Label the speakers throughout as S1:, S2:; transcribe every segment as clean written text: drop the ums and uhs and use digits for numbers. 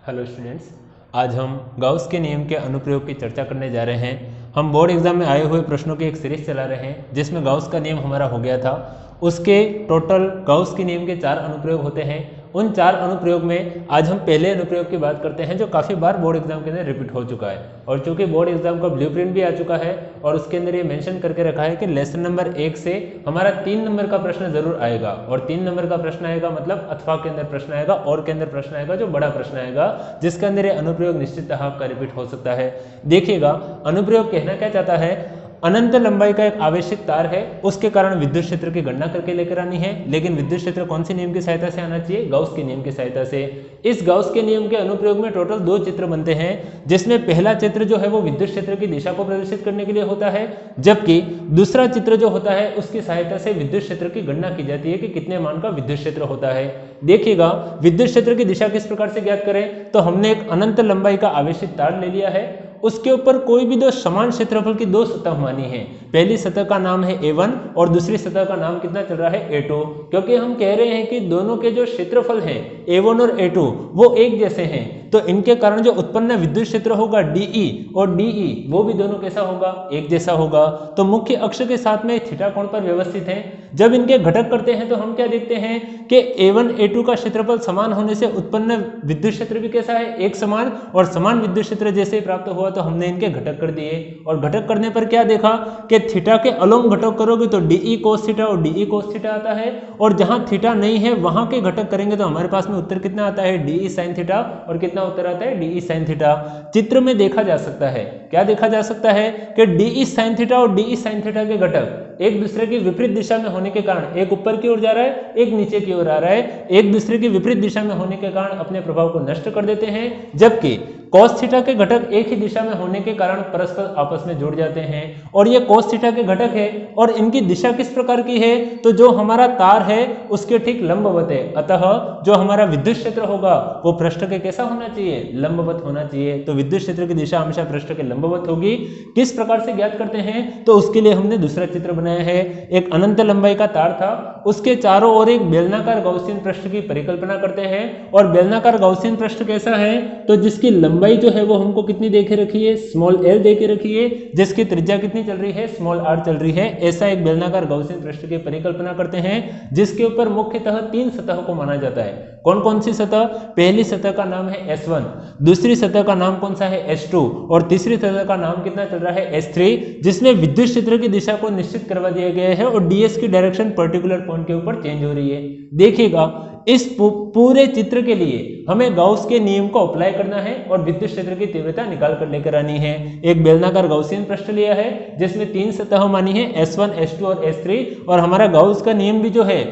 S1: Hello students, आज हम Gauss के नियम के अनुप्रयोग की चर्चा करने जा रहे हैं। हम बोर्ड एग्जाम में आए हुए प्रश्नों की एक सीरीज चला रहे हैं जिसमें गाउस का नियम हमारा हो गया था। उसके टोटल गाउस के नियम के 4 अनुप्रयोग होते हैं। उन 4 अनुप्रयोग में आज हम पहले अनुप्रयोग की बात करते हैं जो काफ़ी बार बोर्ड एग्जाम के अंदर रिपीट हो चुका है, और चूंकि बोर्ड एग्जाम का ब्लूप्रिंट भी आ चुका है और उसके अंदर ये मेंशन करके रखा है कि लेसन नंबर 1 से हमारा 3 नंबर का प्रश्न जरूर आएगा, और 3 नंबर का प्रश्न आएगा मतलब अथवा के अंदर प्रश्न आएगा, और के अंदर प्रश्न आएगा जो बड़ा प्रश्न आएगा, जिसके अंदर ये अनुप्रयोग निश्चिततः आपका रिपीट हो सकता है। देखिएगा, अनुप्रयोग कहना क्या चाहता है, अनंत लंबाई का एक आवेशित तार है, उसके कारण विद्युत क्षेत्र की गणना करके लेकर आनी है। लेकिन विद्युत क्षेत्र कौन से नियम की सहायता से आना चाहिए? गाउस के नियम की सहायता से। इस गाउस के नियम के अनुप्रयोग में टोटल 2 चित्र बनते हैं, जिसमें पहला चित्र जो है वो विद्युत क्षेत्र की दिशा को प्रदर्शित करने के लिए होता है, जबकि दूसरा चित्र जो होता है उसकी सहायता से विद्युत क्षेत्र की गणना की जाती है कि कितने मान का विद्युत क्षेत्र होता है। देखिएगा, विद्युत क्षेत्र की दिशा किस प्रकार से ज्ञात करें, तो हमने एक अनंत लंबाई का आवेशित तार ले लिया है, उसके ऊपर कोई भी 2 समान क्षेत्रफल की 2 सतह मानी है। पहली सतह का नाम है A1 और दूसरी सतह का नाम कितना चल रहा है A2, क्योंकि हम कह रहे हैं कि दोनों के जो क्षेत्रफल हैं A1 और A2 वो एक जैसे हैं, तो इनके कारण जो उत्पन्न विद्युत क्षेत्र होगा DE और DE वो भी दोनों कैसा होगा? एक जैसा होगा। तो मुख्य अक्ष के साथ में थीटा कोण पर व्यवस्थित है। जब इनके घटक करते हैं तो हम क्या देखते हैं कि A1 A2 का क्षेत्रफल समान होने से उत्पन्न विद्युत क्षेत्र भी कैसा है? एक समान, और समान विद्युत क्षेत्र जैसे ही प्राप्त हुआ तो हमने इनके घटक कर दिए, और घटक करने पर क्या देखा कि थीटा के अलॉन्ग घटक करोगे तो DE cos थीटा और DE cos थीटा आता है, और जहां थीटा नहीं है वहां के घटक करेंगे तो हमारे पास में उत्तर कितना आता है? DE sin थीटा, और कितना उत्तर आता है? DE sin theta. चित्र में देखा जा सकता है, क्या देखा जा सकता है कि DE sin थीटा और DE sin थीटा के घटक एक दूसरे की विपरीत दिशा में होने के कारण एक ऊपर की ओर जा रहा है, एक नीचे की ओर आ रहा है, एक दूसरे की विपरीत दिशा में होने के कारण अपने प्रभाव को नष्ट कर देते हैं, जबकि cos थीटा के घटक एक ही दिशा में होने के कारण परस्पर आपस में जुड़ जाते हैं। और ये cos थीटा के घटक है और इनकी दिशा किस प्रकार की है, तो जो हमारा तार है उसके ठीक लंबवत है, अतः जो हमारा विद्युत क्षेत्र होगा वो पृष्ठ के कैसा होना चाहिए? लंबवत होना चाहिए। तो विद्युत क्षेत्र की दिशा हमेशा पृष्ठ के लंबवत होगी। किस प्रकार से ज्ञात करते हैं, तो उसके लिए हमने दूसरा चित्र बनाया है। एक अनंत लंबाई का तार था, उसके चारों ओर एक बेलनाकार गाउसियन पृष्ठ की परिकल्पना करते हैं, और बेलनाकार गाउसियन पृष्ठ कैसा है, तो जिसकी लंबाई जो है वो हमको कितनी दे के रखी है? स्मॉल l दे के रखी है, जिसकी त्रिज्या कितनी चल रही है? स्मॉल r चल रही है। ऐसा एक बेलनाकार गाउसियन पृष्ठ की परिकल्पना करते हैं, जिसके ऊपर मुख्यतः 3 सतह को माना जाता है। कौन कौन सी सतह? पहली सतह का नाम है S1, दूसरी सतह का नाम कौन सा है? S2, और तीसरी सतह का नाम कितना चल रहा है? S3, जिसमें विद्युत क्षेत्र की दिशा को निश्चित करवा दिया गया है और ds की डायरेक्शन पर्टिकुलर पॉइंट के ऊपर चेंज हो रही है। देखिएगा, इस पूरे चित्र के लिए हमें गाउस के नियम को अप्लाई करना है और विद्युत क्षेत्र की तीव्रता निकाल कर लेकर आनी है। एक बेलनाकार गाउसियन पृष्ठ लिया है जिसमें 3 सतह मानी है, S1, S2 और S3, और हमारा गाउस का नियम भी जो है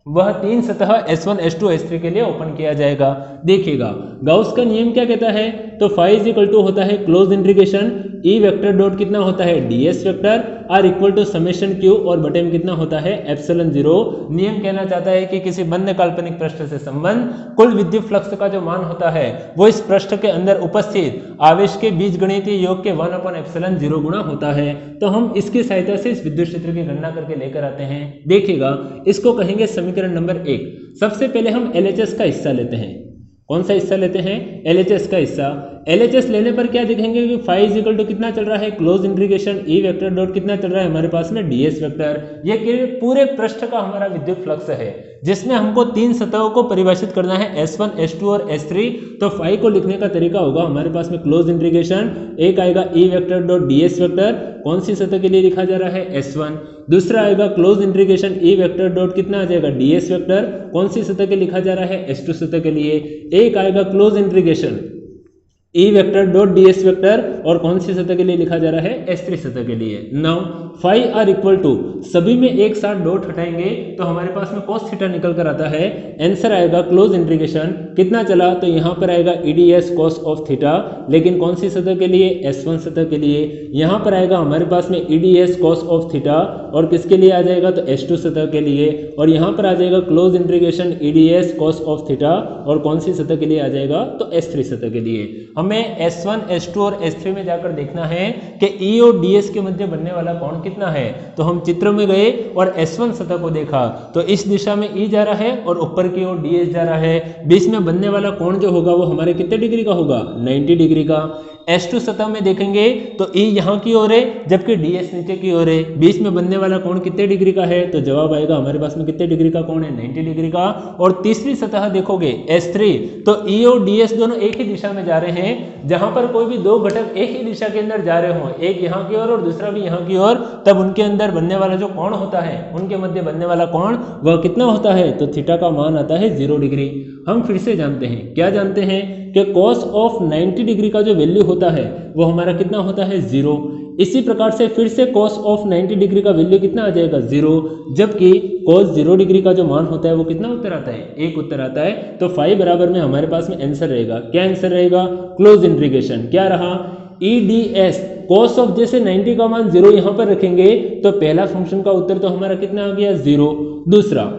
S1: वह 3 सतह S1, S2, S3 के लिए ओपन किया जाएगा। देखिएगा, गाउस का नियम क्या कहता है, तो phi इज इक्वल टू होता है close integration E vector dot कितना होता है? ds vector, r equal to summation q, और बटे में कितना होता है? एप्सिलॉन 0। नियम कहना चाहता है कि किसी बंद काल्पनिक पृष्ठ से संबंध कुल विद्युत फ्लक्स का जो मान होता है वो इस पृष्ठ के अंदर उपस्थित आवेश के बीजगणितीय योग के 1/एप्सिलॉन 0 गुणा होता है। तो हम इसकी सहायता से इस विद्युत क्षेत्र की गणना करके लेकर आते हैं। देखिएगा, इसको कहेंगे समीकरण नंबर 1। सबसे पहले हम LHS का हिस्सा लेते हैं। कौन सा हिस्सा लेते हैं? LHS का हिस्सा। LHS लेने पर क्या देखेंगे कि phi इज इक्वल टू कितना चल रहा है? Close integration E vector dot कितना चल रहा है हमारे पास में? ds vector. ये पूरे पृष्ठ का हमारा विद्युत फ्लक्स है, जिसमें हमको 3 सतहों को परिभाषित करना है, S1, S2 और S3। तो phi को लिखने का तरीका होगा हमारे पास में क्लोज इंटीग्रेशन, एक आएगा E vector dot ds vector, कौन सी सतह के लिए लिखा जा रहा है? S1। दूसरा आएगा close integration E vector dot कितना आ जाएगा? ds वेक्टर, कौन सी सतह के लिखा जा रहा है? S2 सतह के लिए। एक आएगा close integration E vector dot ds vector, और कौन सी सतह के लिए लिखा जा रहा है? S3 सतह के लिए। Now phi R equal to, सभी में एक साथ डॉट हटाएंगे तो हमारे पास में cos थीटा निकल कर आता है। आंसर आएगा क्लोज इंटीग्रेशन कितना चला, तो यहाँ पर आएगा EDS cos ऑफ थीटा, लेकिन कौन सी सतह के लिए? S1 सतह के लिए। यहाँ पर आएगा हमारे पास में EDS cos ऑफ थीटा, और किसके लिए आ जाएगा? तो S2 सतह के लिए। और यहाँ पर आ जाएगा close integration EDS cos of theta, और कौन सी सतह के लिए आ जाएगा? तो S3 सतह के लिए। हम हमें S1, S2 और S3 में जाकर देखना है कि E और DS के मध्य बनने वाला कोण कितना है। तो हम चित्र में गए और S1 सतह को देखा तो इस दिशा में E जा रहा है और ऊपर की ओर DS जा रहा है। बीच में बनने वाला कोण जो होगा वो हमारे कितने डिग्री का होगा, 90 डिग्री का। S2 सतह में देखेंगे तो E यहाँ की ओर है जबकि DS नीचे की ओर है। बीच में बनने वाला कोण कितने डिग्री का है, तो जवाब आएगा हमारे पास में कितने डिग्री का कोण है, 90 डिग्री का। और तीसरी सतह देखोगे S3 तो E और DS दोनों एक ही दिशा में जा रहे हैं। जहां पर कोई भी दो घटक एक ही दिशा के अंदर जा रहे हो, एक यहाँ की ओर और दूसरा भी यहाँ की ओर, तब उनके अंदर बनने वाला जो कोण होता है, उनके मध्य बनने वाला कोण वह कितना होता है, तो थीटा का मान आता है 0 डिग्री। हम फिर से जानते हैं, क्या जानते हैं कि cos ऑफ 90 डिग्री का जो वैल्यू होता है वो हमारा कितना होता है, 0। इसी प्रकार से फिर से cos ऑफ 90 डिग्री का वैल्यू कितना आ जाएगा, 0। जबकि cos 0 डिग्री का जो मान होता है वो कितना उत्तर आता है, 1 उत्तर आता है। तो फाई बराबर में हमारे पास में आंसर रहेगा, क्या आंसर रहेगा, क्लोज इंटीग्रेशन क्या रहा, EDS cos ऑफ जैसे 90 का मान 0 यहाँ पर रखेंगे तो पहला फंक्शन का उत्तर तो हमारा कितना आ गया, 0। दूसरा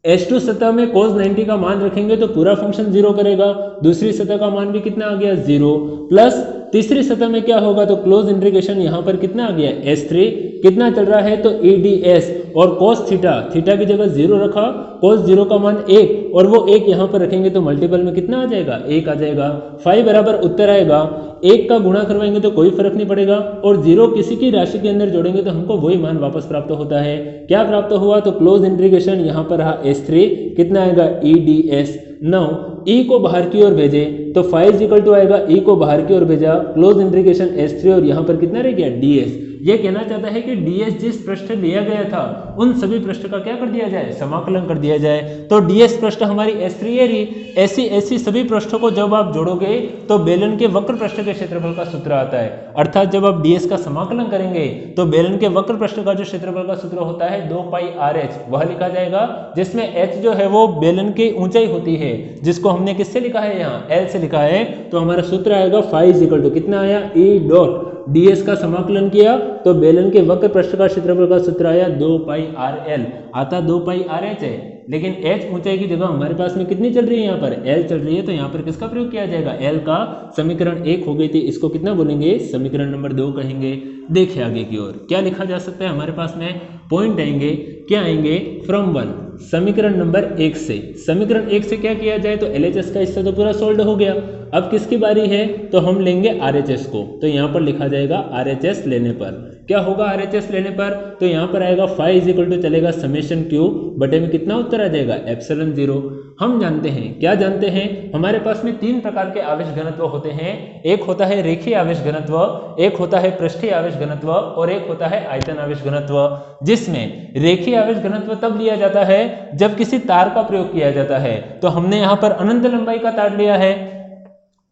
S1: S2 सतह में cos 90 का मान रखेंगे तो पूरा फंक्शन 0 करेगा, दूसरी सतह का मान भी कितना आ गया, 0। प्लस तीसरी सतह में क्या होगा, तो क्लोज इंटीग्रेशन यहाँ पर कितना आ गया, S3 कितना चल रहा है, तो EDS और cos थीटा, थीटा की जगह 0 रखा, cos 0 का मान 1 और वो 1 यहाँ पर रखेंगे तो मल्टीपल में कितना आ जाएगा, 1 आ जाएगा। फाई बराबर उत्तर आएगा, 1 का गुणा करवाएंगे तो कोई फर्क नहीं पड़ेगा और 0 किसी की राशि के अंदर जोड़ेंगे तो हमको वही मान वापस प्राप्त होता है। क्या प्राप्त हुआ, तो क्लोज इंटीग्रेशन यहाँ पर रहा S3 कितना आएगा, EDS। नाउ E को बाहर की ओर भेजे तो फाई इज इक्वल टू आएगा, E को बाहर की ओर भेजा, क्लोज इंटीग्रेशन S3 और यहाँ पर कितना रह गया, DS। ये कहना चाहता है कि DS जिस पृष्ठ लिया गया था उन सभी पृष्ठ का क्या कर दिया जाए, समाकलन कर दिया जाए। तो DS पृष्ठ हमारी S3 है रही। ऐसी सभी पृष्ठों को जब आप जोड़ोगे तो बेलन के वक्र पृष्ठ के क्षेत्रफल का सूत्र आता है। अर्थात जब आप DS का समाकलन करेंगे तो बेलन के वक्र पृष्ठ का जो क्षेत्रफल का सूत्र होता है 2πRh वह लिखा जाएगा, जिसमें h जो है वो बेलन की ऊंचाई होती है, जिसको हमने किससे लिखा है, यहाँ L से लिखा है। तो हमारा सूत्र आएगा फाई इज इक्वल टू कितना आया, E डॉट DS का समाकलन किया तो बेलन के वक्र पृष्ठ का क्षेत्रफल का सूत्र आया 2πRL, आता 2πRH है, लेकिन h ऊंचाई की जगह हमारे पास में कितनी चल रही है, यहाँ पर L चल रही है। तो यहाँ पर किसका प्रयोग किया जाएगा, L का। समीकरण 1 हो गई थी, इसको कितना बोलेंगे, समीकरण नंबर 2 कहेंगे। देखिए आगे की ओर क्या लिखा जा सकता है, हमारे पास में पॉइंट आएंगे, क्या आएंगे, फ्रॉम 1 समीकरण नंबर 1 से। समीकरण 1 से क्या किया जाए, तो LHS का हिस्सा तो पूरा सोल्व हो गया। अब किसकी बारी है, तो हम लेंगे RHS को। तो यहाँ पर लिखा जाएगा RHS लेने पर क्या होगा, RHS लेने पर तो यहाँ पर आएगा फाई इज इक्वल टू चलेगा समेशन Q बटे में कितना उत्तर आ जाएगा, एप्सिलॉन 0। हम जानते हैं, क्या जानते हैं, हमारे पास में 3 प्रकार के आवेश घनत्व होते हैं। एक होता है रेखीय आवेश घनत्व, एक होता है पृष्ठीय आवेश घनत्व और एक होता है आयतन आवेश घनत्व। जिसमें रेखीय आवेश घनत्व तब लिया जाता है जब किसी तार का प्रयोग किया जाता है। तो हमने यहाँ पर अनंत लंबाई का तार लिया है,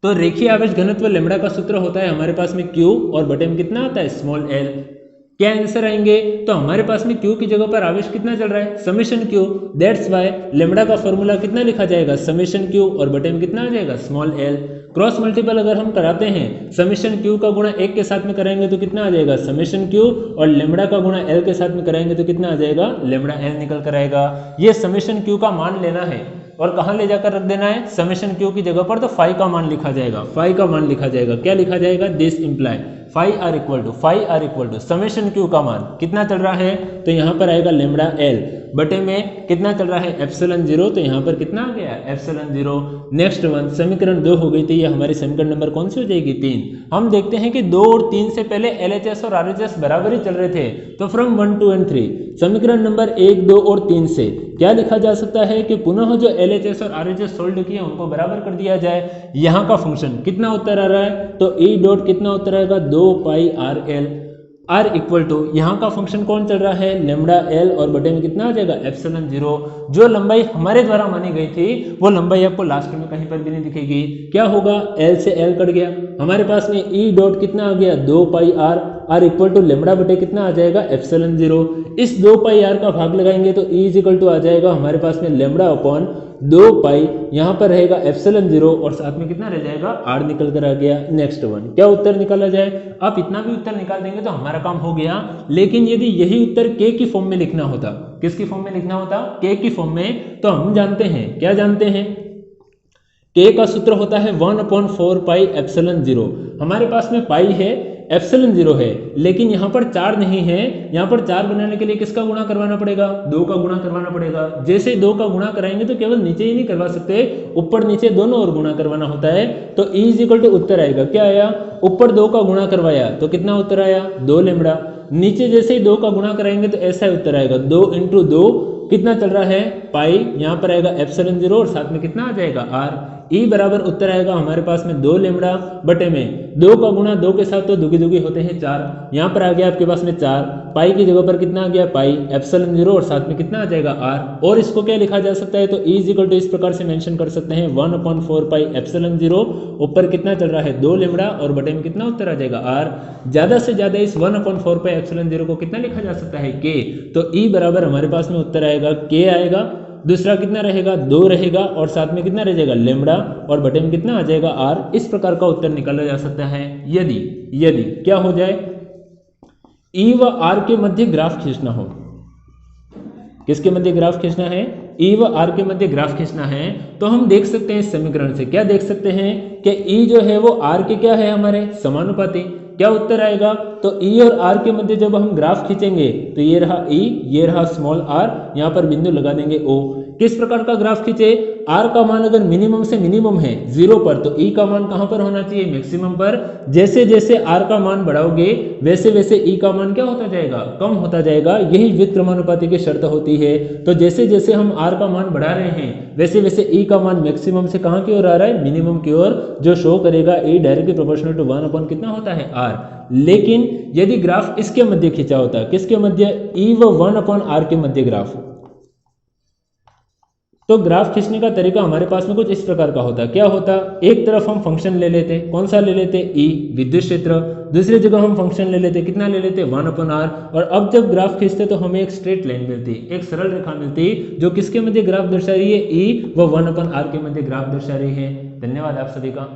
S1: तो रेखीय आवेश घनत्व लैम्ब्डा का सूत्र होता है हमारे पास में Q और बटे में कितना आता है, स्मॉल l। क्या आंसर आएंगे, तो हमारे पास में Q की जगह पर आवेश कितना चल रहा है, summation Q। That's why lambda का फॉर्मूला कितना लिखा जाएगा, समेशन Q और बटे में कितना आ जाएगा, स्मॉल l। क्रॉस मल्टीपल अगर हम कराते हैं, समेशन Q का गुणा 1 के साथ में कराएंगे तो कितना आ जाएगा, समेशन Q और लैम्ब्डा का गुणा l के साथ में कराएंगे तो कितना आ जाएगा, लैम्ब्डा l निकल कर आएगा। ये समेशन Q का मान लेना है और कहाँ ले जाकर रख देना है, समेशन Q की जगह पर तो फाई का मान लिखा जाएगा, फाई का मान लिखा जाएगा। क्या लिखा जाएगा, this imply phi R equal to summation Q का मान कितना चल रहा है, तो यहाँ पर आएगा लैम्ब्डा l बटे में कितना चल रहा है, एप्सिलॉन 0। तो यहाँ पर कितना आ गया, एप्सिलॉन 0। नेक्स्ट वन समीकरण 2 हो गई थी, ये हमारी समीकरण नंबर कौन सी हो जाएगी, 3। हम देखते हैं कि 2 और 3 से पहले LHS और RHS बराबर ही चल रहे थे। तो फ्रॉम 1, 2 एंड 3 समीकरण नंबर 1, 2 और 3 से क्या लिखा जा सकता है कि पुनः जो LHS और RHS सोल्व किए उनको बराबर कर दिया जाए। यहाँ का फंक्शन कितना उत्तर आ रहा है, तो E डॉट कितना उत्तर आएगा, 2πRL। R इक्वल टू यहाँ का फंक्शन कौन चल रहा है, लैम्ब्डा L और बटे में कितना आ जाएगा, एप्सिलॉन 0। जो लंबाई हमारे द्वारा मानी गई थी वो लंबाई आपको लास्ट में कहीं पर भी नहीं दिखेगी। क्या होगा, L से L कट गया, हमारे पास में E डॉट कितना आ गया, 2πR। R equal to lambda बटे कितना आ जाएगा, एप्सिलॉन 0। इस 2πR का भाग लगाएंगे तो E इज इक्वल टू आ जाएगा हमारे पास में लैम्ब्डा अपॉन 2π, यहाँ पर रहेगा एप्सिलॉन 0 और साथ में कितना रह जाएगा, R निकल कर आ गया। नेक्स्ट वन क्या उत्तर निकाला जाए, आप इतना भी उत्तर निकाल देंगे तो हमारा काम हो गया। लेकिन यदि यही उत्तर K की फॉर्म में लिखना होता, किसकी फॉर्म में लिखना होता, K की फॉर्म में, तो हम जानते हैं, क्या जानते हैं, के का सूत्र होता है 1/4πε0। हमारे पास में पाई है, एप्सिलॉन 0 है, लेकिन यहाँ पर 4 नहीं है। यहाँ पर 4 बनाने के लिए किसका गुणा करवाना पड़ेगा? 2 का गुणा करवाना पड़ेगा। जैसे 2 का गुणा कराएंगे तो केवल नीचे ही नहीं करवा सकते, ऊपर नीचे दोनों ओर गुणा करवाना होता है। तो E = उत्तर आएगा, क्या आया? ऊपर 2 का गुणा करवाया तो कितना उत्तर आया? 2 लैम्बडा। नीचे जैसे ही 2 का गुणा कराएंगे तो ऐसा ही उत्तर आएगा, 2 × 2 कितना चल रहा है? पाई। यहाँ पर आएगा एप्सिलॉन 0 और साथ में कितना आ जाएगा? r। E बराबर उत्तर आएगा हमारे पास में 2 लैम्बडा बटे में 2 का गुणा 2 के साथ तो दुगी दुगी होते हैं 4। यहाँ पर आ गया आपके पास में 4, पाई की जगह पर कितना आ गया? पाई, एप्सिलॉन 0 और साथ में कितना आ जाएगा? r। और इसको क्या लिखा जा सकता है? तो E = इस प्रकार से मेंशन कर सकते हैं 1/4πε0। ऊपर कितना चल रहा है? 2 लैम्बडा और बटे में कितना उत्तर आ जाएगा? r। ज्यादा से ज्यादा इस 1/4πε0 को कितना लिखा जा सकता है? k। तो E बराबर हमारे पास में उत्तर आएगा k आएगा। दूसरा कितना रहेगा? 2 रहेगा और साथ में कितना रह जाएगा? लैम्बडा और बटे में कितना आ जाएगा? r। इस प्रकार का उत्तर निकाला जा सकता है यदि क्या हो जाए? E व r के मध्य ग्राफ खींचना हो। किसके मध्य ग्राफ खींचना है? E व r के मध्य ग्राफ खींचना है। तो हम देख सकते हैं इस समीकरण से, क्या देख सकते हैं कि E जो है वो r के क्या है? हमारे समानुपाती। क्या उत्तर आएगा? तो E और r के मध्य जब हम ग्राफ खींचेंगे तो ये रहा E, ये रहा स्मॉल r, यहाँ पर बिंदु लगा देंगे O। किस प्रकार का ग्राफ खींचे? r का मान अगर मिनिमम से मिनिमम है 0 पर तो E का मान कहाँ पर होना चाहिए? मैक्सिमम पर। जैसे जैसे r का मान बढ़ाओगे वैसे वैसे E का मान क्या होता जाएगा? कम होता जाएगा। यही व्युत्क्रमानुपाती की शर्त होती है। तो जैसे जैसे हम r का मान बढ़ा रहे हैं वैसे वैसे E का मान मैक्सिमम से कहाँ की ओर आ रहा है? मिनिमम की ओर, जो शो करेगा E डायरेक्टली प्रोपोर्शनल टू 1 कितना होता है? r। लेकिन यदि ग्राफ इसके मध्य खींचा होता, किसके मध्य? E व 1/r के मध्य ग्राफ, तो ग्राफ खींचने का तरीका हमारे पास में कुछ इस प्रकार का होता। क्या होता? एक तरफ हम फंक्शन ले लेते, कौन सा ले लेते? E, विद्युत क्षेत्र। दूसरी जगह हम फंक्शन ले लेते, कितना ले लेते? 1/r। और अब जब ग्राफ खींचते तो हमें एक स्ट्रेट लाइन मिलती, एक सरल रेखा मिलती, जो किसके मध्य ग्राफ दर्शा रही है? E व 1/r के मध्य ग्राफ दर्शा रही है। धन्यवाद आप सभी का।